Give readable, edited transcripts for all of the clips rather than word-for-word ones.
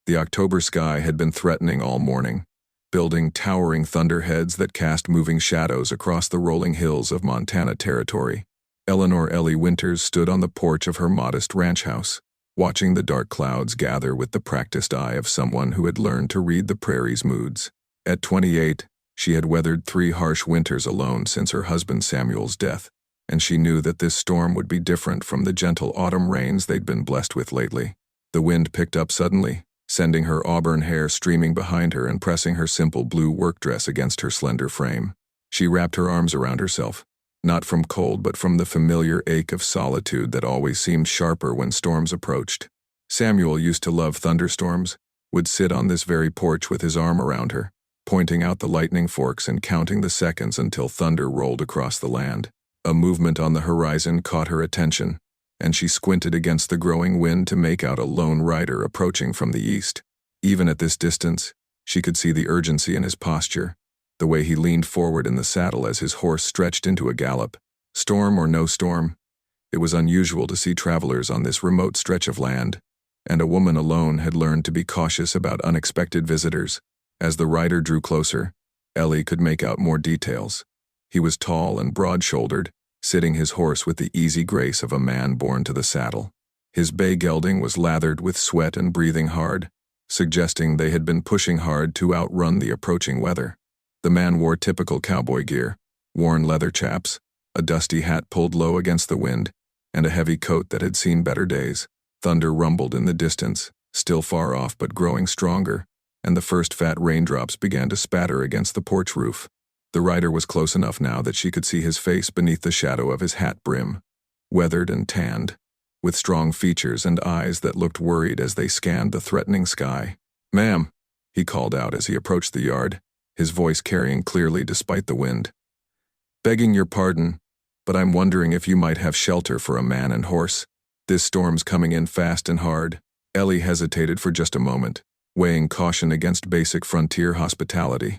The October sky had been threatening all morning, building towering thunderheads that cast moving shadows across the rolling hills of Montana Territory. Eleanor Winters stood on the porch of her modest ranch house, watching the dark clouds gather with the practiced eye of someone who had learned to read the prairie's moods. At 28, she had weathered 3 harsh winters alone since her husband Samuel's death, and she knew that this storm would be different from the gentle autumn rains they'd been blessed with lately. The wind picked up suddenly, sending her auburn hair streaming behind her and pressing her simple blue work dress against her slender frame. She wrapped her arms around herself, not from cold but from the familiar ache of solitude that always seemed sharper when storms approached. Samuel used to love thunderstorms, would sit on this very porch with his arm around her, pointing out the lightning forks and counting the seconds until thunder rolled across the land. A movement on the horizon caught her attention, and she squinted against the growing wind to make out a lone rider approaching from the east. Even at this distance, she could see the urgency in his posture, the way he leaned forward in the saddle as his horse stretched into a gallop. Storm or no storm, it was unusual to see travelers on this remote stretch of land, and a woman alone had learned to be cautious about unexpected visitors. As the rider drew closer, Ellie could make out more details. He was tall and broad-shouldered, sitting his horse with the easy grace of a man born to the saddle. His bay gelding was lathered with sweat and breathing hard, suggesting they had been pushing hard to outrun the approaching weather. The man wore typical cowboy gear, worn leather chaps, a dusty hat pulled low against the wind, and a heavy coat that had seen better days. Thunder rumbled in the distance, still far off but growing stronger, and the first fat raindrops began to spatter against the porch roof. The rider was close enough now that she could see his face beneath the shadow of his hat brim, weathered and tanned, with strong features and eyes that looked worried as they scanned the threatening sky. "Ma'am," he called out as he approached the yard, his voice carrying clearly despite the wind. "Begging your pardon, but I'm wondering if you might have shelter for a man and horse. This storm's coming in fast and hard." Ellie hesitated for just a moment, weighing caution against basic frontier hospitality.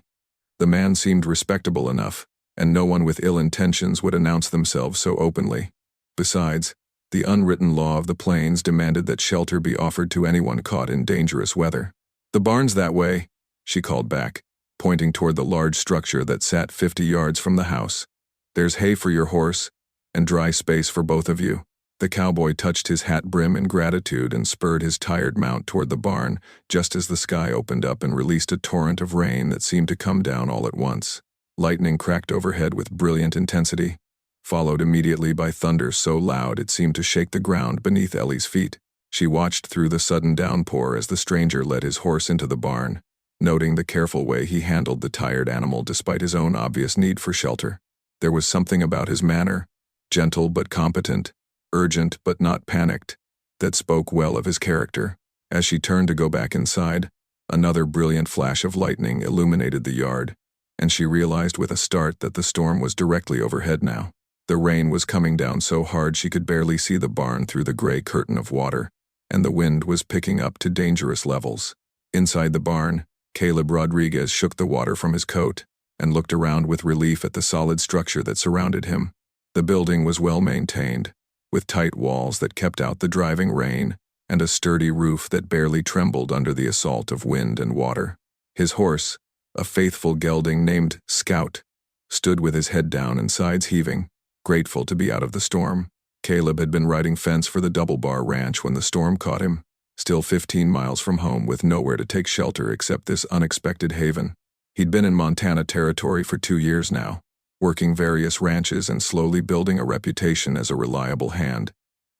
The man seemed respectable enough, and no one with ill intentions would announce themselves so openly. Besides, the unwritten law of the plains demanded that shelter be offered to anyone caught in dangerous weather. "The barn's that way," she called back, pointing toward the large structure that sat 50 yards from the house. "There's hay for your horse, and dry space for both of you." The cowboy touched his hat brim in gratitude and spurred his tired mount toward the barn just as the sky opened up and released a torrent of rain that seemed to come down all at once. Lightning cracked overhead with brilliant intensity, followed immediately by thunder so loud it seemed to shake the ground beneath Ellie's feet. She watched through the sudden downpour as the stranger led his horse into the barn, noting the careful way he handled the tired animal despite his own obvious need for shelter. There was something about his manner, gentle but competent, urgent but not panicked, that spoke well of his character. As she turned to go back inside, another brilliant flash of lightning illuminated the yard, and she realized with a start that the storm was directly overhead now. The rain was coming down so hard she could barely see the barn through the gray curtain of water, and the wind was picking up to dangerous levels. Inside the barn, Caleb Rodriguez shook the water from his coat and looked around with relief at the solid structure that surrounded him. The building was well maintained, with tight walls that kept out the driving rain and a sturdy roof that barely trembled under the assault of wind and water. His horse, a faithful gelding named Scout, stood with his head down and sides heaving, grateful to be out of the storm. Caleb had been riding fence for the Double Bar Ranch when the storm caught him, still 15 miles from home with nowhere to take shelter except this unexpected haven. He'd been in Montana Territory for 2 years now, working various ranches and slowly building a reputation as a reliable hand,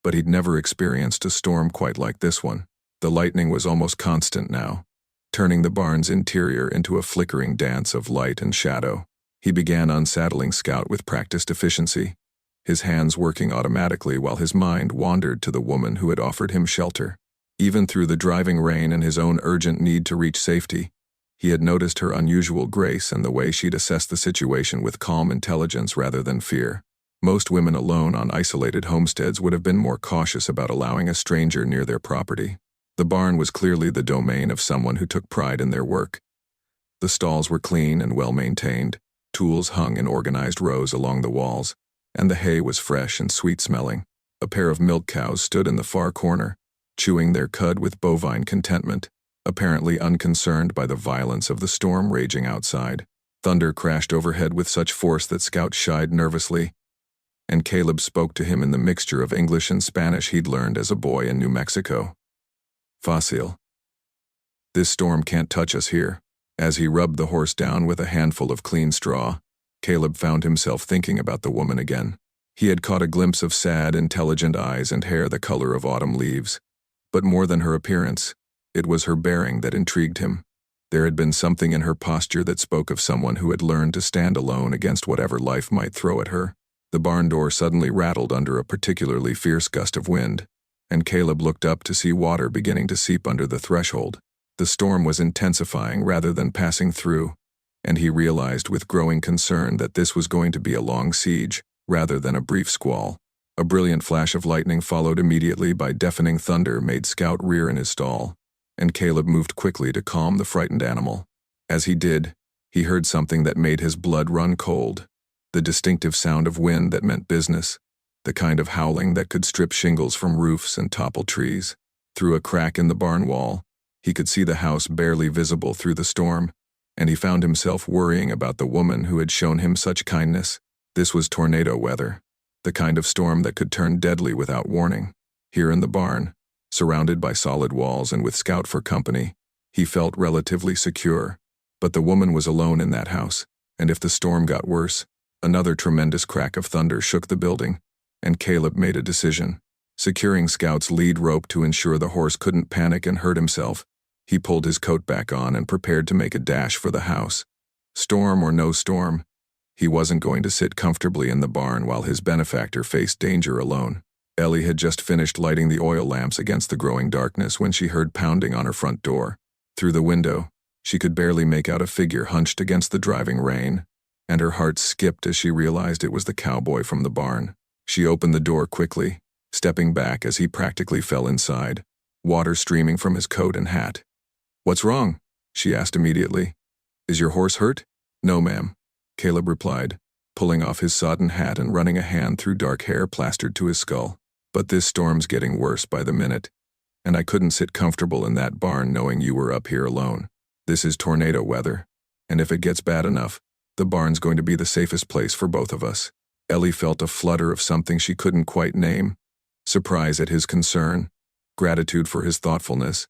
but he'd never experienced a storm quite like this one. The lightning was almost constant now, turning the barn's interior into a flickering dance of light and shadow. He began unsaddling Scout with practiced efficiency, his hands working automatically while his mind wandered to the woman who had offered him shelter. Even through the driving rain and his own urgent need to reach safety, he had noticed her unusual grace and the way she'd assessed the situation with calm intelligence rather than fear. Most women alone on isolated homesteads would have been more cautious about allowing a stranger near their property. The barn was clearly the domain of someone who took pride in their work. The stalls were clean and well-maintained, tools hung in organized rows along the walls, and the hay was fresh and sweet-smelling. A pair of milk cows stood in the far corner, chewing their cud with bovine contentment, apparently unconcerned by the violence of the storm raging outside. Thunder crashed overhead with such force that Scout shied nervously, and Caleb spoke to him in the mixture of English and Spanish he'd learned as a boy in New Mexico. Fácil. This storm can't touch us here. As he rubbed the horse down with a handful of clean straw, Caleb found himself thinking about the woman again. He had caught a glimpse of sad, intelligent eyes and hair the color of autumn leaves. But more than her appearance, it was her bearing that intrigued him. There had been something in her posture that spoke of someone who had learned to stand alone against whatever life might throw at her. The barn door suddenly rattled under a particularly fierce gust of wind, and Caleb looked up to see water beginning to seep under the threshold. The storm was intensifying rather than passing through, and he realized with growing concern that this was going to be a long siege, rather than a brief squall. A brilliant flash of lightning followed immediately by deafening thunder made Scout rear in his stall, and Caleb moved quickly to calm the frightened animal. As he did, he heard something that made his blood run cold, the distinctive sound of wind that meant business, the kind of howling that could strip shingles from roofs and topple trees. Through a crack in the barn wall, he could see the house barely visible through the storm, and he found himself worrying about the woman who had shown him such kindness. This was tornado weather, the kind of storm that could turn deadly without warning. Here in the barn, surrounded by solid walls and with Scout for company, he felt relatively secure. But the woman was alone in that house, and if the storm got worse, another tremendous crack of thunder shook the building, and Caleb made a decision. Securing Scout's lead rope to ensure the horse couldn't panic and hurt himself, he pulled his coat back on and prepared to make a dash for the house. Storm or no storm, he wasn't going to sit comfortably in the barn while his benefactor faced danger alone. Ellie had just finished lighting the oil lamps against the growing darkness when she heard pounding on her front door. Through the window, she could barely make out a figure hunched against the driving rain, and her heart skipped as she realized it was the cowboy from the barn. She opened the door quickly, stepping back as he practically fell inside, water streaming from his coat and hat. "What's wrong?" she asked immediately. "Is your horse hurt?" "No, ma'am," Caleb replied, pulling off his sodden hat and running a hand through dark hair plastered to his skull. "But this storm's getting worse by the minute, and I couldn't sit comfortable in that barn knowing you were up here alone. This is tornado weather, and if it gets bad enough, the barn's going to be the safest place for both of us." Ellie felt a flutter of something she couldn't quite name, surprise at his concern, gratitude for his thoughtfulness,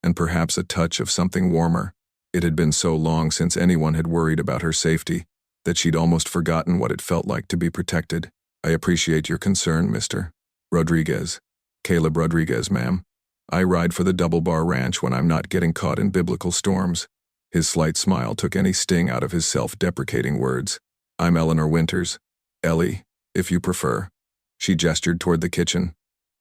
and perhaps a touch of something warmer. It had been so long since anyone had worried about her safety that she'd almost forgotten what it felt like to be protected. "I appreciate your concern, Mr. Rodriguez." "Caleb Rodriguez, ma'am. I ride for the Double Bar Ranch when I'm not getting caught in biblical storms." His slight smile took any sting out of his self-deprecating words. "I'm Eleanor Winters. Ellie, if you prefer." She gestured toward the kitchen.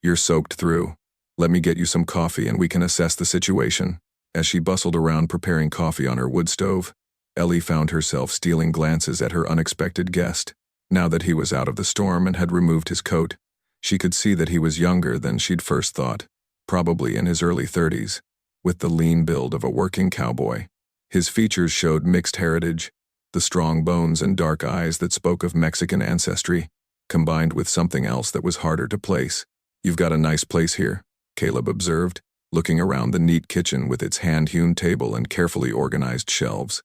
"You're soaked through. Let me get you some coffee and we can assess the situation." As she bustled around preparing coffee on her wood stove, Ellie found herself stealing glances at her unexpected guest. Now that he was out of the storm and had removed his coat, she could see that he was younger than she'd first thought, probably in his early 30s, with the lean build of a working cowboy. His features showed mixed heritage, the strong bones and dark eyes that spoke of Mexican ancestry, combined with something else that was harder to place. "You've got a nice place here," Caleb observed, looking around the neat kitchen with its hand-hewn table and carefully organized shelves.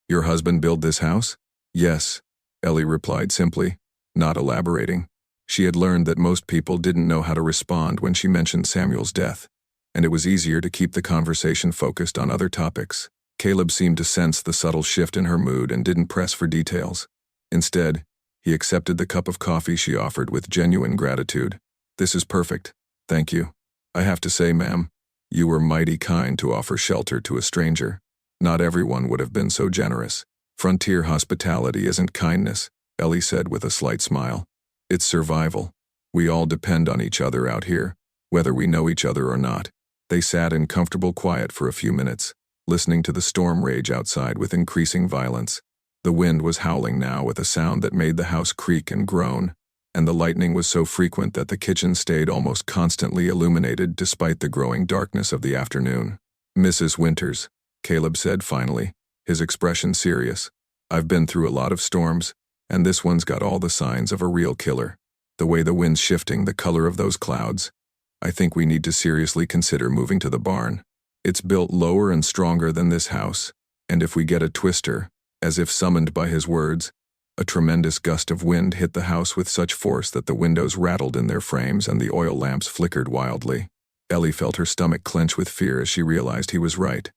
"Your husband built this house?" "Yes," Ellie replied simply, not elaborating. She had learned that most people didn't know how to respond when she mentioned Samuel's death, and it was easier to keep the conversation focused on other topics. Caleb seemed to sense the subtle shift in her mood and didn't press for details. Instead, he accepted the cup of coffee she offered with genuine gratitude. "This is perfect, thank you. I have to say, ma'am, you were mighty kind to offer shelter to a stranger. Not everyone would have been so generous." "Frontier hospitality isn't kindness," Ellie said with a slight smile. "It's survival. We all depend on each other out here, whether we know each other or not." They sat in comfortable quiet for a few minutes, listening to the storm rage outside with increasing violence. The wind was howling now with a sound that made the house creak and groan, and the lightning was so frequent that the kitchen stayed almost constantly illuminated despite the growing darkness of the afternoon. "Mrs. Winters," Caleb said finally, his expression serious, "I've been through a lot of storms, and this one's got all the signs of a real killer. The way the wind's shifting, the color of those clouds. I think we need to seriously consider moving to the barn." It's built lower and stronger than this house, and if we get a twister, as if summoned by his words, a tremendous gust of wind hit the house with such force that the windows rattled in their frames and the oil lamps flickered wildly. Ellie felt her stomach clench with fear as she realized he was right.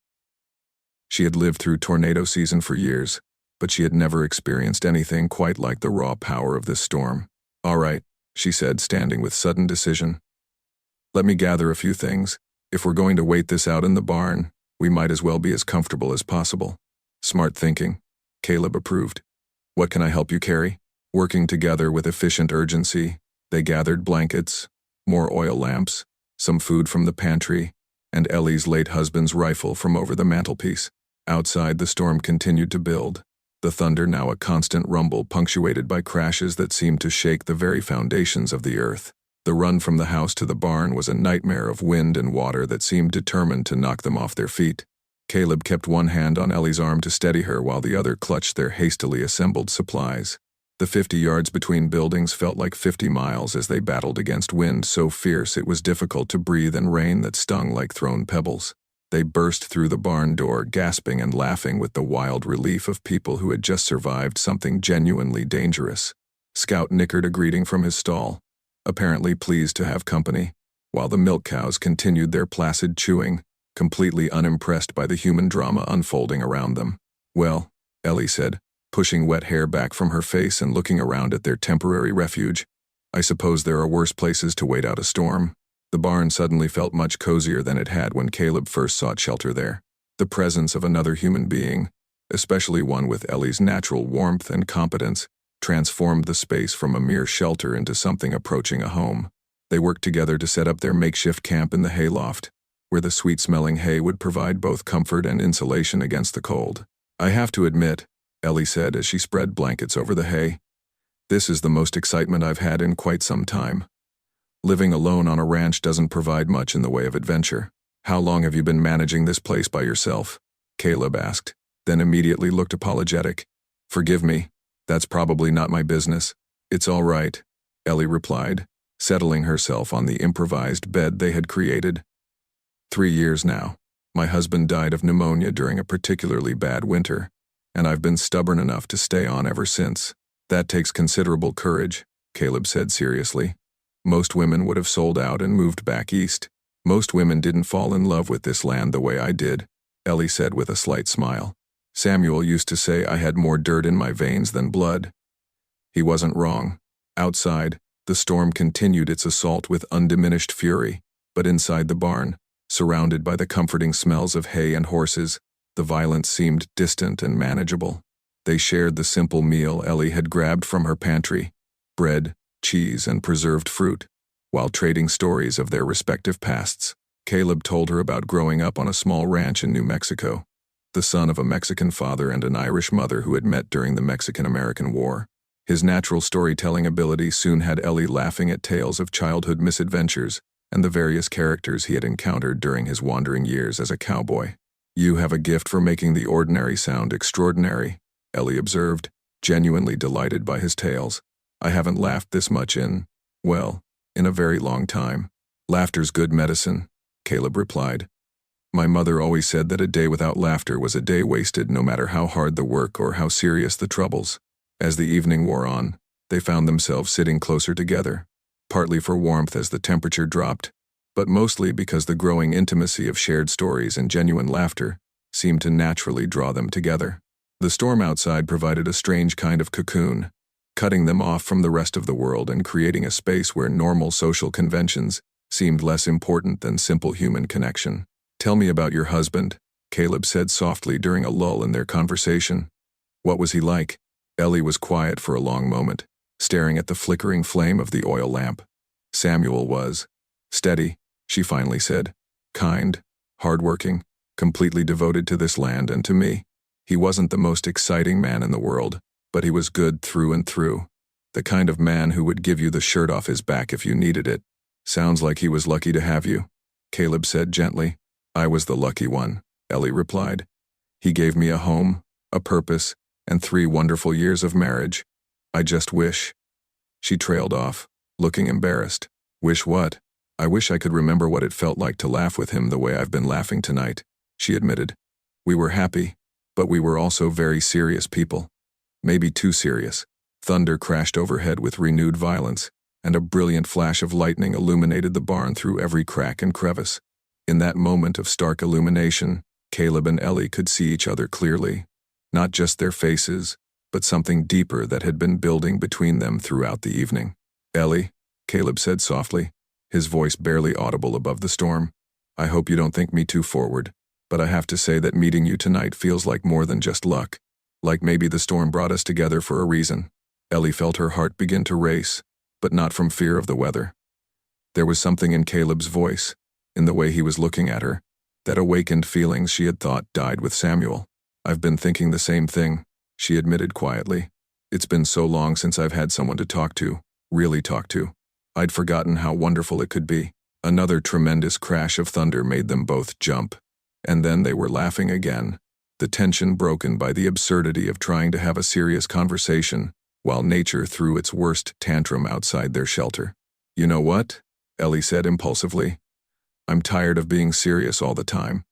She had lived through tornado season for years, but she had never experienced anything quite like the raw power of this storm. "All right," she said, standing with sudden decision. "Let me gather a few things. If we're going to wait this out in the barn, we might as well be as comfortable as possible." "Smart thinking," Caleb approved. "What can I help you carry?" Working together with efficient urgency, they gathered blankets, more oil lamps, some food from the pantry, and Ellie's late husband's rifle from over the mantelpiece. Outside, the storm continued to build, the thunder now a constant rumble punctuated by crashes that seemed to shake the very foundations of the earth. The run from the house to the barn was a nightmare of wind and water that seemed determined to knock them off their feet. Caleb kept one hand on Ellie's arm to steady her while the other clutched their hastily assembled supplies. The 50 yards between buildings felt like 50 miles as they battled against wind so fierce it was difficult to breathe and rain that stung like thrown pebbles. They burst through the barn door, gasping and laughing with the wild relief of people who had just survived something genuinely dangerous. Scout nickered a greeting from his stall, apparently pleased to have company, while the milk cows continued their placid chewing, completely unimpressed by the human drama unfolding around them. "Well," Ellie said, pushing wet hair back from her face and looking around at their temporary refuge, "I suppose there are worse places to wait out a storm." The barn suddenly felt much cozier than it had when Caleb first sought shelter there. The presence of another human being, especially one with Ellie's natural warmth and competence, transformed the space from a mere shelter into something approaching a home. They worked together to set up their makeshift camp in the hayloft, where the sweet-smelling hay would provide both comfort and insulation against the cold. "I have to admit," Ellie said as she spread blankets over the hay, "this is the most excitement I've had in quite some time. Living alone on a ranch doesn't provide much in the way of adventure." "How long have you been managing this place by yourself?" Caleb asked, then immediately looked apologetic. "Forgive me, that's probably not my business." "It's all right," Ellie replied, settling herself on the improvised bed they had created. 3 years now. My husband died of pneumonia during a particularly bad winter, and I've been stubborn enough to stay on ever since." "That takes considerable courage," Caleb said seriously. "Most women would have sold out and moved back east. Most women didn't fall in love with this land the way I did," Ellie said with a slight smile. "Samuel used to say I had more dirt in my veins than blood." He wasn't wrong. Outside, the storm continued its assault with undiminished fury, but inside the barn, surrounded by the comforting smells of hay and horses, the violence seemed distant and manageable. They shared the simple meal Ellie had grabbed from her pantry, bread, cheese, and preserved fruit, while trading stories of their respective pasts. Caleb told her about growing up on a small ranch in New Mexico, the son of a Mexican father and an Irish mother who had met during the Mexican-American War. His natural storytelling ability soon had Ellie laughing at tales of childhood misadventures and the various characters he had encountered during his wandering years as a cowboy. "You have a gift for making the ordinary sound extraordinary," Ellie observed, genuinely delighted by his tales. "I haven't laughed this much in a very long time." "Laughter's good medicine," Caleb replied. "My mother always said that a day without laughter was a day wasted, no matter how hard the work or how serious the troubles." As the evening wore on, they found themselves sitting closer together, partly for warmth as the temperature dropped, but mostly because the growing intimacy of shared stories and genuine laughter seemed to naturally draw them together. The storm outside provided a strange kind of cocoon, cutting them off from the rest of the world and creating a space where normal social conventions seemed less important than simple human connection. "Tell me about your husband," Caleb said softly during a lull in their conversation. "What was he like?" Ellie was quiet for a long moment, staring at the flickering flame of the oil lamp. "Samuel was steady," she finally said. "Kind, hardworking, completely devoted to this land and to me. He wasn't the most exciting man in the world, but he was good through and through. The kind of man who would give you the shirt off his back if you needed it." "Sounds like he was lucky to have you," Caleb said gently. "I was the lucky one," Ellie replied. "He gave me a home, a purpose, and 3 wonderful years of marriage. I just wish—" She trailed off, looking embarrassed. "Wish what?" I wish I could remember what it felt like to laugh with him the way I've been laughing tonight, she admitted. We were happy, but we were also very serious people. Maybe too serious. Thunder crashed overhead with renewed violence, and a brilliant flash of lightning illuminated the barn through every crack and crevice. In that moment of stark illumination, Caleb and Ellie could see each other clearly. Not just their faces, but something deeper that had been building between them throughout the evening. Ellie, Caleb said softly, his voice barely audible above the storm. I hope you don't think me too forward, but I have to say that meeting you tonight feels like more than just luck. Like maybe the storm brought us together for a reason. Ellie felt her heart begin to race, but not from fear of the weather. There was something in Caleb's voice, in the way he was looking at her, that awakened feelings she had thought died with Samuel. I've been thinking the same thing, she admitted quietly. It's been so long since I've had someone to talk to, really talk to. I'd forgotten how wonderful it could be. Another tremendous crash of thunder made them both jump, and then they were laughing again, the tension broken by the absurdity of trying to have a serious conversation while nature threw its worst tantrum outside their shelter. You know what? Ellie said impulsively. I'm tired of being serious all the time.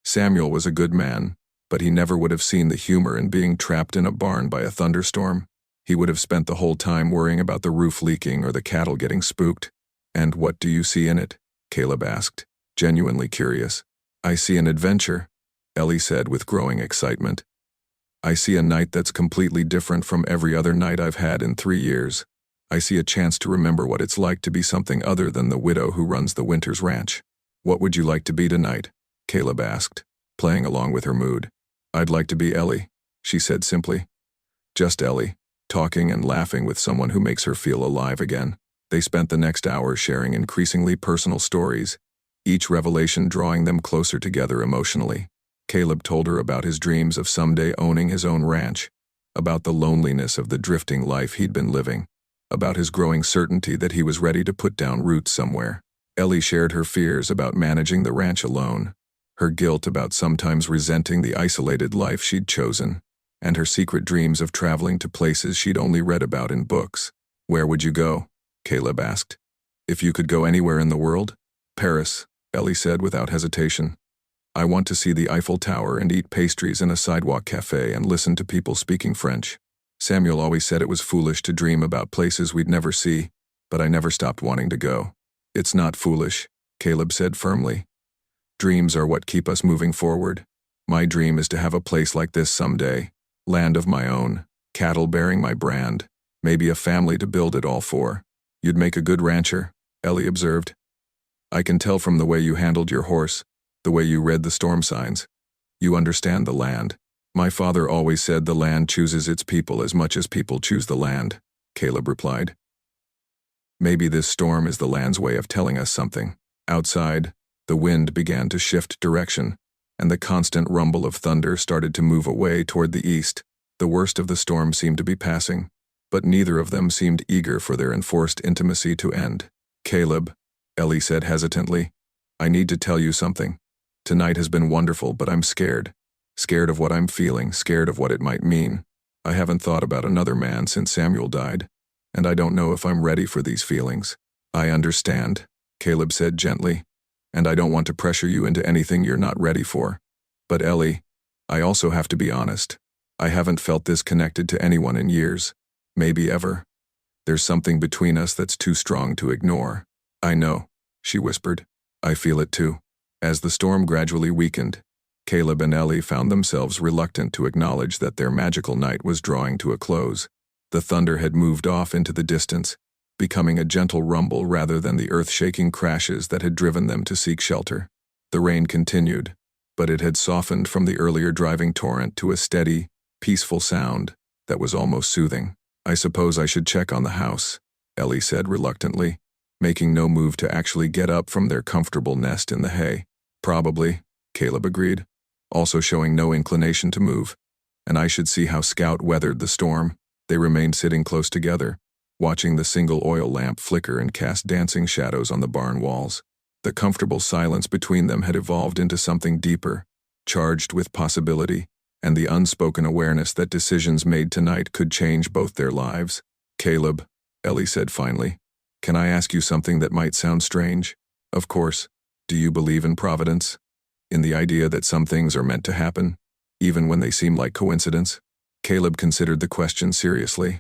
Samuel was a good man, but he never would have seen the humor in being trapped in a barn by a thunderstorm. He would have spent the whole time worrying about the roof leaking or the cattle getting spooked. And what do you see in it? Caleb asked, genuinely curious. I see an adventure, Ellie said with growing excitement. I see a night that's completely different from every other night I've had in 3 years. I see a chance to remember what it's like to be something other than the widow who runs the Winters ranch. What would you like to be tonight? Caleb asked, playing along with her mood. I'd like to be Ellie, she said simply. Just Ellie, talking and laughing with someone who makes her feel alive again. They spent the next hour sharing increasingly personal stories, each revelation drawing them closer together emotionally. Caleb told her about his dreams of someday owning his own ranch, about the loneliness of the drifting life he'd been living, about his growing certainty that he was ready to put down roots somewhere. Ellie shared her fears about managing the ranch alone, her guilt about sometimes resenting the isolated life she'd chosen, and her secret dreams of traveling to places she'd only read about in books. Where would you go? Caleb asked. If you could go anywhere in the world? Paris, Ellie said without hesitation. I want to see the Eiffel Tower and eat pastries in a sidewalk cafe and listen to people speaking French. Samuel always said it was foolish to dream about places we'd never see, but I never stopped wanting to go. It's not foolish, Caleb said firmly. Dreams are what keep us moving forward. My dream is to have a place like this someday, land of my own, cattle bearing my brand, maybe a family to build it all for. You'd make a good rancher, Ellie observed. I can tell from the way you handled your horse, the way you read the storm signs. You understand the land. My father always said the land chooses its people as much as people choose the land, Caleb replied. Maybe this storm is the land's way of telling us something. Outside, the wind began to shift direction, and the constant rumble of thunder started to move away toward the east. The worst of the storm seemed to be passing, but neither of them seemed eager for their enforced intimacy to end. Caleb, Ellie said hesitantly, I need to tell you something. Tonight has been wonderful, but I'm scared. Scared of what I'm feeling, scared of what it might mean. I haven't thought about another man since Samuel died, and I don't know if I'm ready for these feelings. I understand, Caleb said gently, and I don't want to pressure you into anything you're not ready for. But Ellie, I also have to be honest. I haven't felt this connected to anyone in years, maybe ever. There's something between us that's too strong to ignore. I know, she whispered. I feel it too. As the storm gradually weakened, Caleb and Ellie found themselves reluctant to acknowledge that their magical night was drawing to a close. The thunder had moved off into the distance, becoming a gentle rumble rather than the earth-shaking crashes that had driven them to seek shelter. The rain continued, but it had softened from the earlier driving torrent to a steady, peaceful sound that was almost soothing. I suppose I should check on the house, Ellie said reluctantly, making no move to actually get up from their comfortable nest in the hay. Probably, Caleb agreed, also showing no inclination to move. And I should see how Scout weathered the storm. They remained sitting close together, watching the single oil lamp flicker and cast dancing shadows on the barn walls. The comfortable silence between them had evolved into something deeper, charged with possibility, and the unspoken awareness that decisions made tonight could change both their lives. Caleb, Ellie said finally, can I ask you something that might sound strange? Of course. Do you believe in providence? In the idea that some things are meant to happen, even when they seem like coincidence? Caleb considered the question seriously.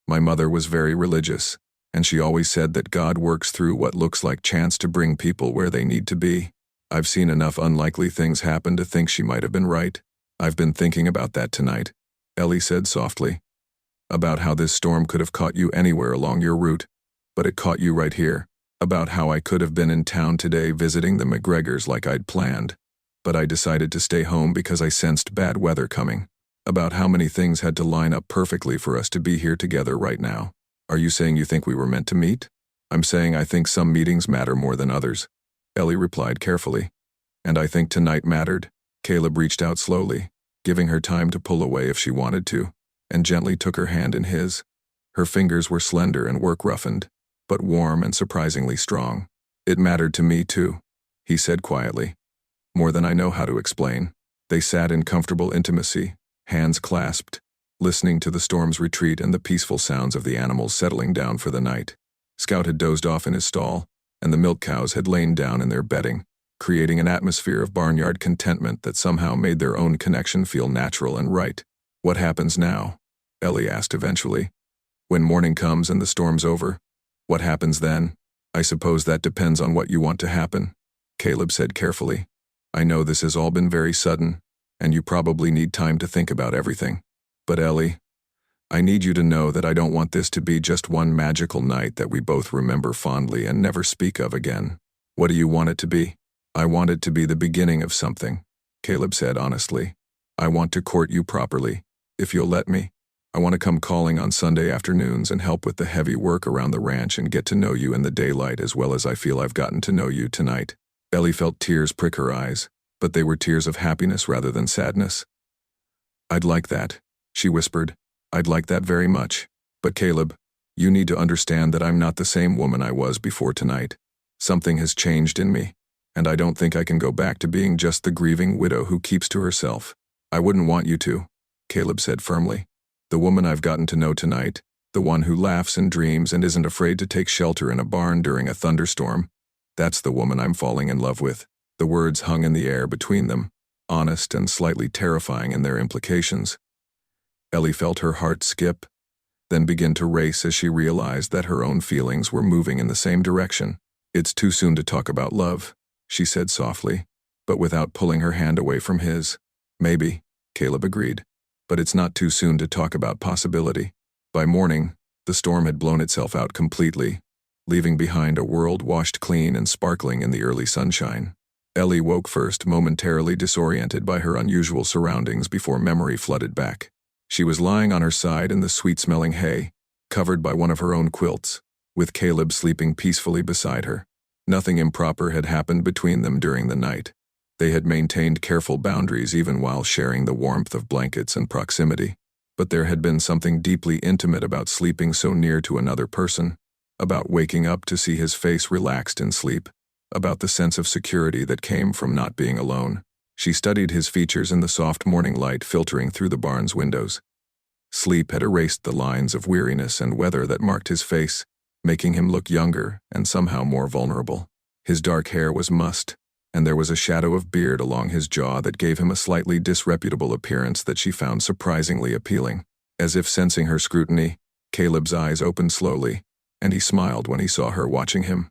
My mother was very religious, and she always said that God works through what looks like chance to bring people where they need to be. I've seen enough unlikely things happen to think she might have been right. I've been thinking about that tonight, Ellie said softly. About how this storm could have caught you anywhere along your route, but it caught you right here. About how I could have been in town today visiting the McGregors like I'd planned, but I decided to stay home because I sensed bad weather coming. About how many things had to line up perfectly for us to be here together right now. Are you saying you think we were meant to meet? I'm saying I think some meetings matter more than others, Ellie replied carefully. And I think tonight mattered. Caleb reached out slowly, giving her time to pull away if she wanted to, and gently took her hand in his. Her fingers were slender and work-roughened, but warm and surprisingly strong. It mattered to me too, he said quietly. More than I know how to explain. They sat in comfortable intimacy, hands clasped, listening to the storm's retreat and the peaceful sounds of the animals settling down for the night. Scout had dozed off in his stall, and the milk cows had lain down in their bedding, creating an atmosphere of barnyard contentment that somehow made their own connection feel natural and right. What happens now? Ellie asked eventually. When morning comes and the storm's over, what happens then? I suppose that depends on what you want to happen, Caleb said carefully. I know this has all been very sudden, and you probably need time to think about everything. But Ellie, I need you to know that I don't want this to be just one magical night that we both remember fondly and never speak of again. What do you want it to be? I want it to be the beginning of something, Caleb said honestly. I want to court you properly, if you'll let me. I want to come calling on Sunday afternoons and help with the heavy work around the ranch and get to know you in the daylight as well as I feel I've gotten to know you tonight. Ellie felt tears prick her eyes, but they were tears of happiness rather than sadness. I'd like that, she whispered. I'd like that very much. But Caleb, you need to understand that I'm not the same woman I was before tonight. Something has changed in me, and I don't think I can go back to being just the grieving widow who keeps to herself. I wouldn't want you to, Caleb said firmly. The woman I've gotten to know tonight, the one who laughs and dreams and isn't afraid to take shelter in a barn during a thunderstorm, that's the woman I'm falling in love with. The words hung in the air between them, honest and slightly terrifying in their implications. Ellie felt her heart skip, then begin to race as she realized that her own feelings were moving in the same direction. It's too soon to talk about love, she said softly, but without pulling her hand away from his. Maybe, Caleb agreed, but it's not too soon to talk about possibility. By morning, the storm had blown itself out completely, leaving behind a world washed clean and sparkling in the early sunshine. Ellie woke first, momentarily disoriented by her unusual surroundings before memory flooded back. She was lying on her side in the sweet-smelling hay, covered by one of her own quilts, with Caleb sleeping peacefully beside her. Nothing improper had happened between them during the night. They had maintained careful boundaries even while sharing the warmth of blankets and proximity. But there had been something deeply intimate about sleeping so near to another person, about waking up to see his face relaxed in sleep, about the sense of security that came from not being alone. She studied his features in the soft morning light filtering through the barn's windows. Sleep had erased the lines of weariness and weather that marked his face, making him look younger and somehow more vulnerable. His dark hair was mussed, and there was a shadow of beard along his jaw that gave him a slightly disreputable appearance that she found surprisingly appealing. As if sensing her scrutiny, Caleb's eyes opened slowly, and he smiled when he saw her watching him.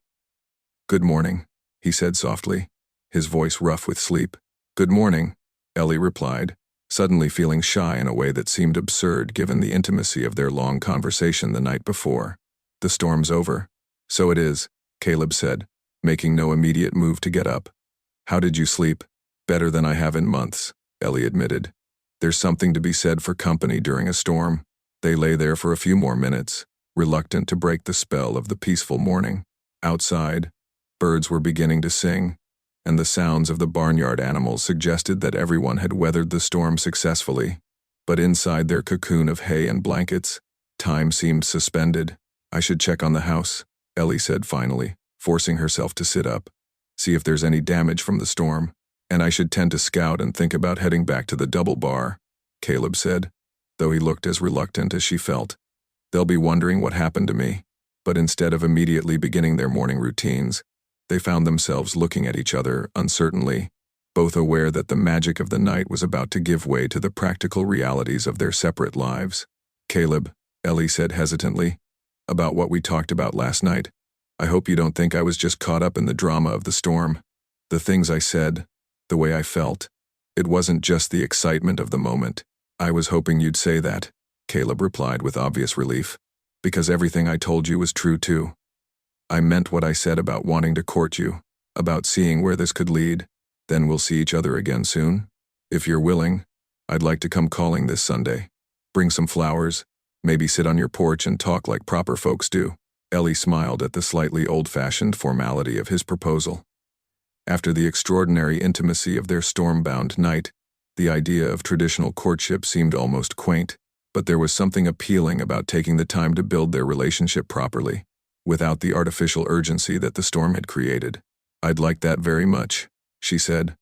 "Good morning," he said softly, his voice rough with sleep. "Good morning," Ellie replied, suddenly feeling shy in a way that seemed absurd given the intimacy of their long conversation the night before. "The storm's over." "So it is," Caleb said, making no immediate move to get up. "How did you sleep?" "Better than I have in months," Ellie admitted. "There's something to be said for company during a storm." They lay there for a few more minutes, reluctant to break the spell of the peaceful morning. Outside, birds were beginning to sing, and the sounds of the barnyard animals suggested that everyone had weathered the storm successfully. But inside their cocoon of hay and blankets, time seemed suspended. "I should check on the house," Ellie said finally, forcing herself to sit up. "See if there's any damage from the storm. And I should tend to scout and think about heading back to the double bar," Caleb said, though he looked as reluctant as she felt. "They'll be wondering what happened to me." But instead of immediately beginning their morning routines, They found themselves looking at each other uncertainly, both aware that the magic of the night was about to give way to the practical realities of their separate lives. "Caleb," Ellie said hesitantly, "about what we talked about last night. I hope you don't think I was just caught up in the drama of the storm. The things I said, the way I felt, it wasn't just the excitement of the moment." "I was hoping you'd say that," Caleb replied with obvious relief, "because everything I told you was true too. I meant what I said about wanting to court you, about seeing where this could lead. Then we'll see each other again soon. If you're willing, I'd like to come calling this Sunday. Bring some flowers, maybe sit on your porch and talk like proper folks do." Ellie smiled at the slightly old-fashioned formality of his proposal. After the extraordinary intimacy of their storm-bound night, the idea of traditional courtship seemed almost quaint, but there was something appealing about taking the time to build their relationship properly, without the artificial urgency that the storm had created. "I'd like that very much," she said,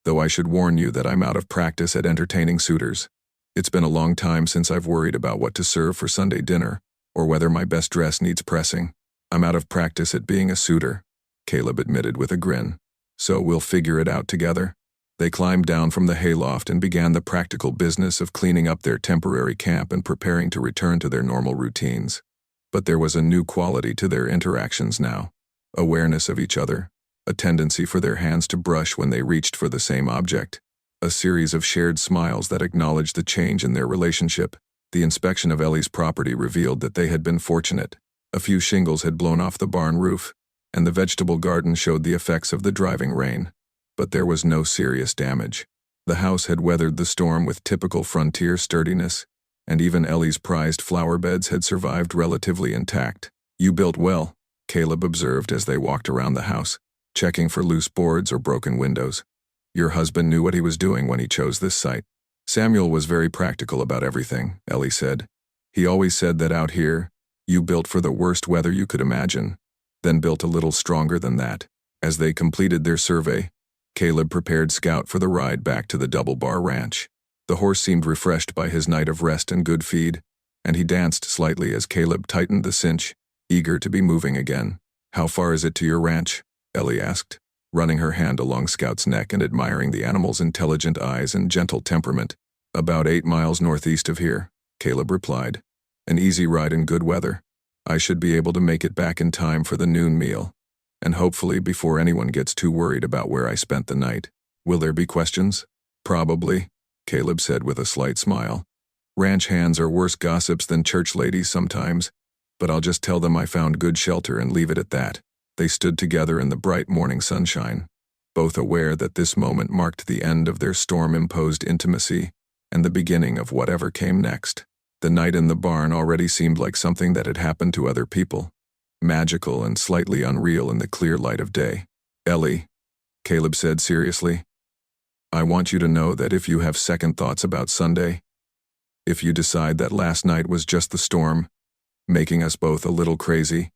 "though I should warn you that I'm out of practice at entertaining suitors. It's been a long time since I've worried about what to serve for Sunday dinner, or whether my best dress needs pressing. I'm out of practice at being a suitor," Caleb admitted with a grin. "So we'll figure it out together." They climbed down from the hayloft and began the practical business of cleaning up their temporary camp and preparing to return to their normal routines. But there was a new quality to their interactions now: awareness of each other, a tendency for their hands to brush when they reached for the same object, a series of shared smiles that acknowledged the change in their relationship. The inspection of Ellie's property revealed that they had been fortunate. A few shingles had blown off the barn roof, and the vegetable garden showed the effects of the driving rain. But there was no serious damage. The house had weathered the storm with typical frontier sturdiness, and even Ellie's prized flower beds had survived relatively intact. "You built well," Caleb observed as they walked around the house, checking for loose boards or broken windows. "Your husband knew what he was doing when he chose this site." "Samuel was very practical about everything," Ellie said. "He always said that out here, you built for the worst weather you could imagine, then built a little stronger than that." As they completed their survey, Caleb prepared Scout for the ride back to the Double Bar Ranch. The horse seemed refreshed by his night of rest and good feed, and he danced slightly as Caleb tightened the cinch, eager to be moving again. "How far is it to your ranch?" Ellie asked, running her hand along Scout's neck and admiring the animal's intelligent eyes and gentle temperament. "About 8 miles northeast of here," Caleb replied. "An easy ride in good weather. I should be able to make it back in time for the noon meal, and hopefully before anyone gets too worried about where I spent the night. Will there be questions?" "Probably," Caleb said with a slight smile. "Ranch hands are worse gossips than church ladies sometimes, but I'll just tell them I found good shelter and leave it at that." They stood together in the bright morning sunshine, both aware that this moment marked the end of their storm-imposed intimacy and the beginning of whatever came next. The night in the barn already seemed like something that had happened to other people, magical and slightly unreal in the clear light of day. "Ellie," Caleb said seriously, "I want you to know that if you have second thoughts about Sunday, if you decide that last night was just the storm, making us both a little crazy,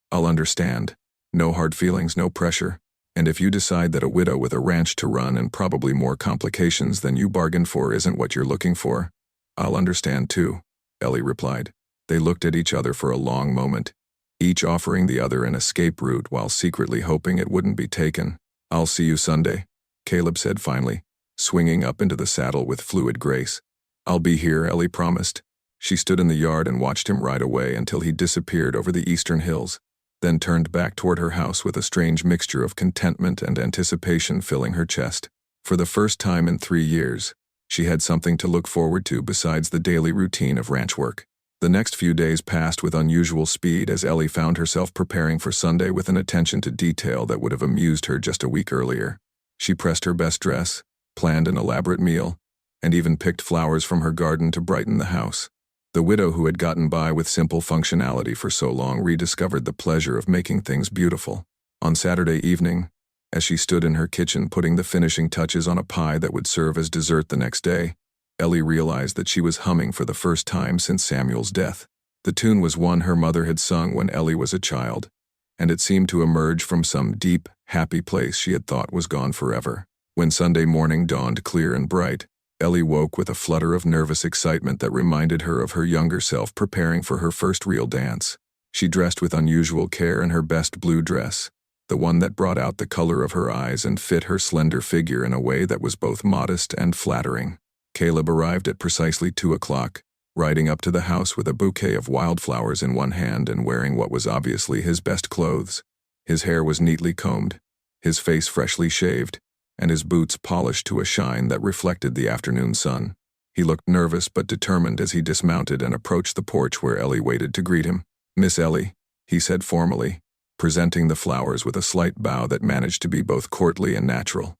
I'll understand. No hard feelings, no pressure. And if you decide that a widow with a ranch to run and probably more complications than you bargained for isn't what you're looking for, I'll understand too," Ellie replied. They looked at each other for a long moment, each offering the other an escape route while secretly hoping it wouldn't be taken. "I'll see you Sunday," Caleb said finally, swinging up into the saddle with fluid grace. "I'll be here," Ellie promised. She stood in the yard and watched him ride away until he disappeared over the eastern hills, then turned back toward her house with a strange mixture of contentment and anticipation filling her chest. For the first time in 3 years, she had something to look forward to besides the daily routine of ranch work. The next few days passed with unusual speed as Ellie found herself preparing for Sunday with an attention to detail that would have amused her just a week earlier. She pressed her best dress, planned an elaborate meal, and even picked flowers from her garden to brighten the house. The widow who had gotten by with simple functionality for so long rediscovered the pleasure of making things beautiful. On Saturday evening, as she stood in her kitchen putting the finishing touches on a pie that would serve as dessert the next day, Ellie realized that she was humming for the first time since Samuel's death. The tune was one her mother had sung when Ellie was a child, and it seemed to emerge from some deep, happy place she had thought was gone forever. When Sunday morning dawned clear and bright, Ellie woke with a flutter of nervous excitement that reminded her of her younger self preparing for her first real dance. She dressed with unusual care in her best blue dress, the one that brought out the color of her eyes and fit her slender figure in a way that was both modest and flattering. Caleb arrived at precisely 2 o'clock, riding up to the house with a bouquet of wildflowers in one hand and wearing what was obviously his best clothes. His hair was neatly combed, his face freshly shaved, and his boots polished to a shine that reflected the afternoon sun. He looked nervous but determined as he dismounted and approached the porch where Ellie waited to greet him. "Miss Ellie," he said formally, presenting the flowers with a slight bow that managed to be both courtly and natural.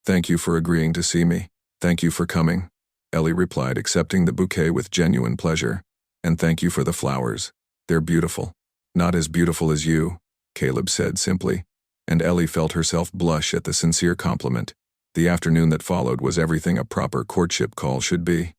"Thank you for agreeing to see me." "Thank you for coming," Ellie replied, accepting the bouquet with genuine pleasure. "And thank you for the flowers. They're beautiful." "Not as beautiful as you," Caleb said simply, and Ellie felt herself blush at the sincere compliment. The afternoon that followed was everything a proper courtship call should be.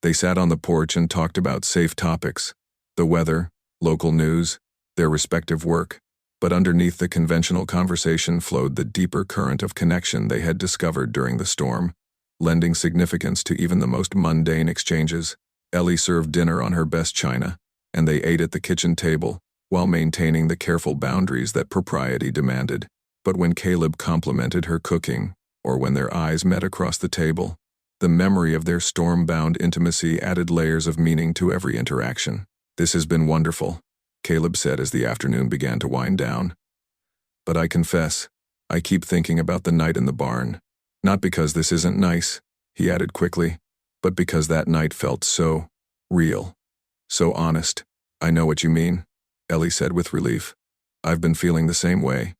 They sat on the porch and talked about safe topics, the weather, local news, their respective work, but underneath the conventional conversation flowed the deeper current of connection they had discovered during the storm, lending significance to even the most mundane exchanges. Ellie served dinner on her best china, and they ate at the kitchen table, while maintaining the careful boundaries that propriety demanded. But when Caleb complimented her cooking, or when their eyes met across the table, the memory of their storm-bound intimacy added layers of meaning to every interaction. "This has been wonderful," Caleb said as the afternoon began to wind down. "But I confess, I keep thinking about the night in the barn. Not because this isn't nice," he added quickly, "but because that night felt so real, so honest." "I know what you mean," Ellie said with relief. "I've been feeling the same way.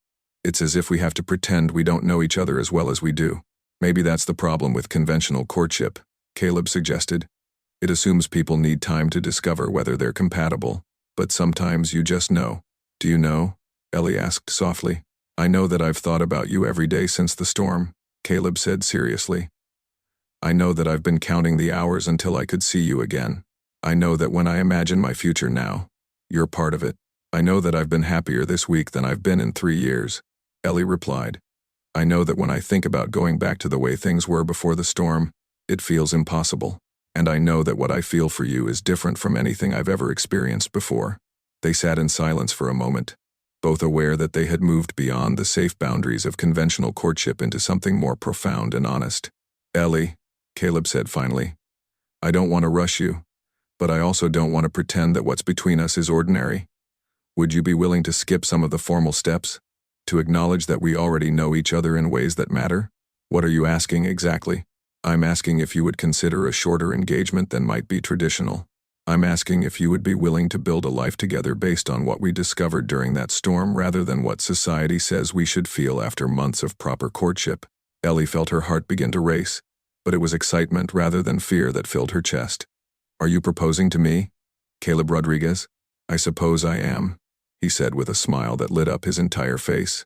It's as if we have to pretend we don't know each other as well as we do." "Maybe that's the problem with conventional courtship," Caleb suggested. "It assumes people need time to discover whether they're compatible, but sometimes you just know." "Do you know?" Ellie asked softly. "I know that I've thought about you every day since the storm," Caleb said seriously. "I know that I've been counting the hours until I could see you again. I know that when I imagine my future now, you're part of it. I know that I've been happier this week than I've been in 3 years. Ellie replied. "I know that when I think about going back to the way things were before the storm, it feels impossible. And I know that what I feel for you is different from anything I've ever experienced before." They sat in silence for a moment, both aware that they had moved beyond the safe boundaries of conventional courtship into something more profound and honest. "Ellie," Caleb said finally, "I don't want to rush you, but I also don't want to pretend that what's between us is ordinary. Would you be willing to skip some of the formal steps? To acknowledge that we already know each other in ways that matter?" "What are you asking exactly?" "I'm asking if you would consider a shorter engagement than might be traditional. I'm asking if you would be willing to build a life together based on what we discovered during that storm rather than what society says we should feel after months of proper courtship." Ellie felt her heart begin to race, but it was excitement rather than fear that filled her chest. "Are you proposing to me, Caleb Rodriguez?" "I suppose I am," he said with a smile that lit up his entire face.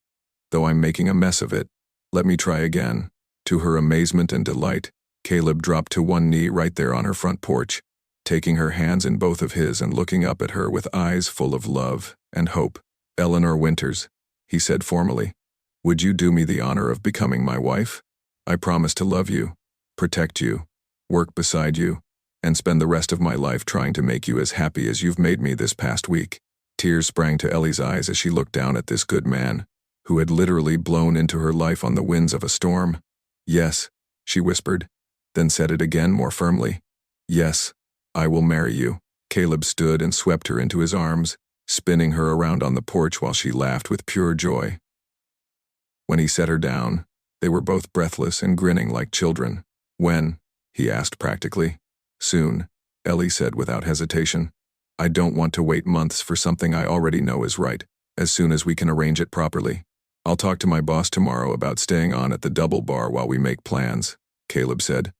"Though I'm making a mess of it. Let me try again." To her amazement and delight, Caleb dropped to one knee right there on her front porch, taking her hands in both of his and looking up at her with eyes full of love and hope. "Eleanor Winters," he said formally, "would you do me the honor of becoming my wife? I promise to love you, protect you, work beside you, and spend the rest of my life trying to make you as happy as you've made me this past week." Tears sprang to Ellie's eyes as she looked down at this good man, who had literally blown into her life on the winds of a storm. "Yes," she whispered, then said it again more firmly. "Yes, I will marry you." Caleb stood and swept her into his arms, spinning her around on the porch while she laughed with pure joy. When he set her down, they were both breathless and grinning like children. "When?" he asked practically. "Soon," Ellie said without hesitation. "I don't want to wait months for something I already know is right, as soon as we can arrange it properly. I'll talk to my boss tomorrow about staying on at the Double Bar while we make plans," Caleb said.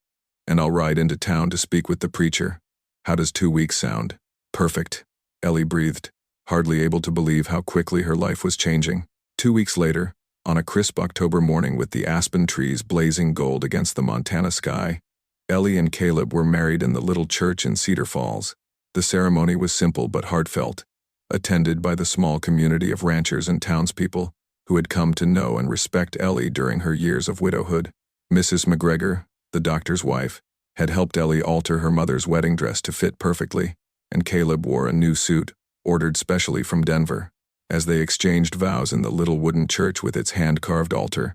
"And I'll ride into town to speak with the preacher. How does 2 weeks sound?" "Perfect," Ellie breathed, hardly able to believe how quickly her life was changing. 2 weeks later, on a crisp October morning with the aspen trees blazing gold against the Montana sky, Ellie and Caleb were married in the little church in Cedar Falls. The ceremony was simple but heartfelt, attended by the small community of ranchers and townspeople who had come to know and respect Ellie during her years of widowhood. Mrs. McGregor, the doctor's wife, had helped Ellie alter her mother's wedding dress to fit perfectly, and Caleb wore a new suit, ordered specially from Denver. As they exchanged vows in the little wooden church with its hand-carved altar,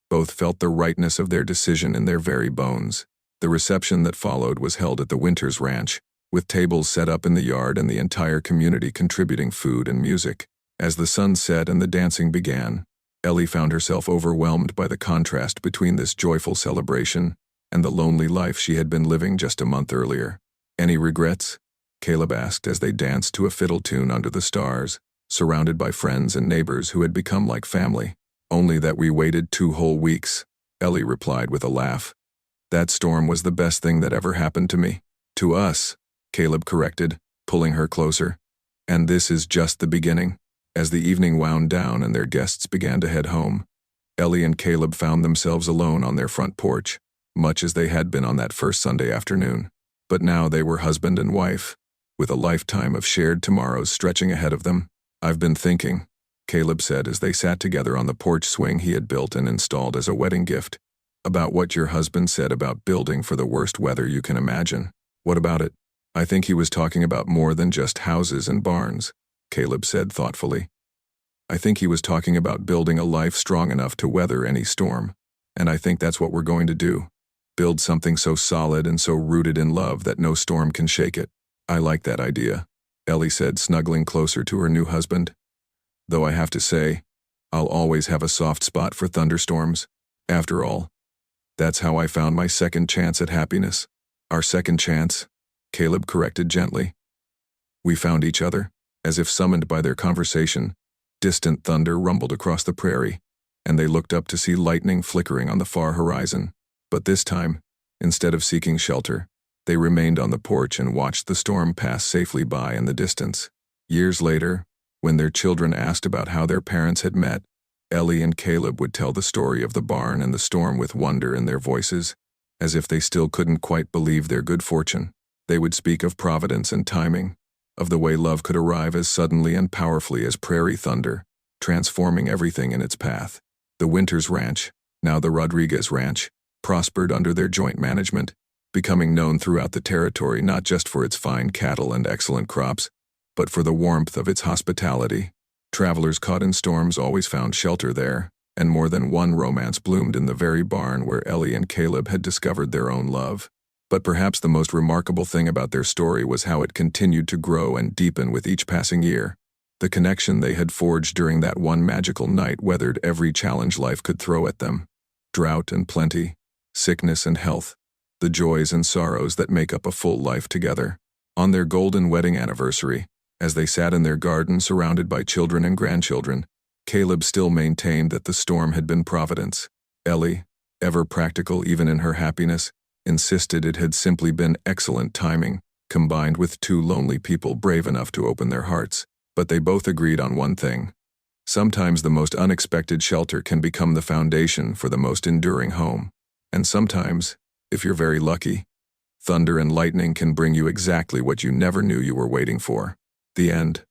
both felt the rightness of their decision in their very bones. The reception that followed was held at the Winters Ranch, with tables set up in the yard and the entire community contributing food and music. As the sun set and the dancing began, Ellie found herself overwhelmed by the contrast between this joyful celebration and the lonely life she had been living just a month earlier. "Any regrets?" Caleb asked as they danced to a fiddle tune under the stars, surrounded by friends and neighbors who had become like family. "Only that we waited 2 whole weeks," Ellie replied with a laugh. "That storm was the best thing that ever happened to me." "To us," Caleb corrected, pulling her closer. "And this is just the beginning." As the evening wound down and their guests began to head home, Ellie and Caleb found themselves alone on their front porch, much as they had been on that first Sunday afternoon. But now they were husband and wife, with a lifetime of shared tomorrows stretching ahead of them. "I've been thinking," Caleb said as they sat together on the porch swing he had built and installed as a wedding gift, "about what your husband said about building for the worst weather you can imagine." "What about it?" "I think he was talking about more than just houses and barns," Caleb said thoughtfully. "I think he was talking about building a life strong enough to weather any storm. And I think that's what we're going to do. Build something so solid and so rooted in love that no storm can shake it." "I like that idea," Ellie said, snuggling closer to her new husband. "Though I have to say, I'll always have a soft spot for thunderstorms. After all, that's how I found my second chance at happiness." "Our second chance," Caleb corrected gently. "We found each other." As if summoned by their conversation, distant thunder rumbled across the prairie, and they looked up to see lightning flickering on the far horizon. But this time, instead of seeking shelter, they remained on the porch and watched the storm pass safely by in the distance. Years later, when their children asked about how their parents had met, Ellie and Caleb would tell the story of the barn and the storm with wonder in their voices, as if they still couldn't quite believe their good fortune. They would speak of providence and timing, of the way love could arrive as suddenly and powerfully as prairie thunder, transforming everything in its path. The Winters Ranch, now the Rodriguez Ranch, prospered under their joint management, becoming known throughout the territory not just for its fine cattle and excellent crops, but for the warmth of its hospitality. Travelers caught in storms always found shelter there, and more than one romance bloomed in the very barn where Ellie and Caleb had discovered their own love. But perhaps the most remarkable thing about their story was how it continued to grow and deepen with each passing year. The connection they had forged during that one magical night weathered every challenge life could throw at them. Drought and plenty, sickness and health, the joys and sorrows that make up a full life together. On their golden wedding anniversary, as they sat in their garden surrounded by children and grandchildren, Caleb still maintained that the storm had been providence. Ellie, ever practical even in her happiness, insisted it had simply been excellent timing, combined with 2 lonely people brave enough to open their hearts. But they both agreed on one thing. Sometimes the most unexpected shelter can become the foundation for the most enduring home. And sometimes, if you're very lucky, thunder and lightning can bring you exactly what you never knew you were waiting for. The end.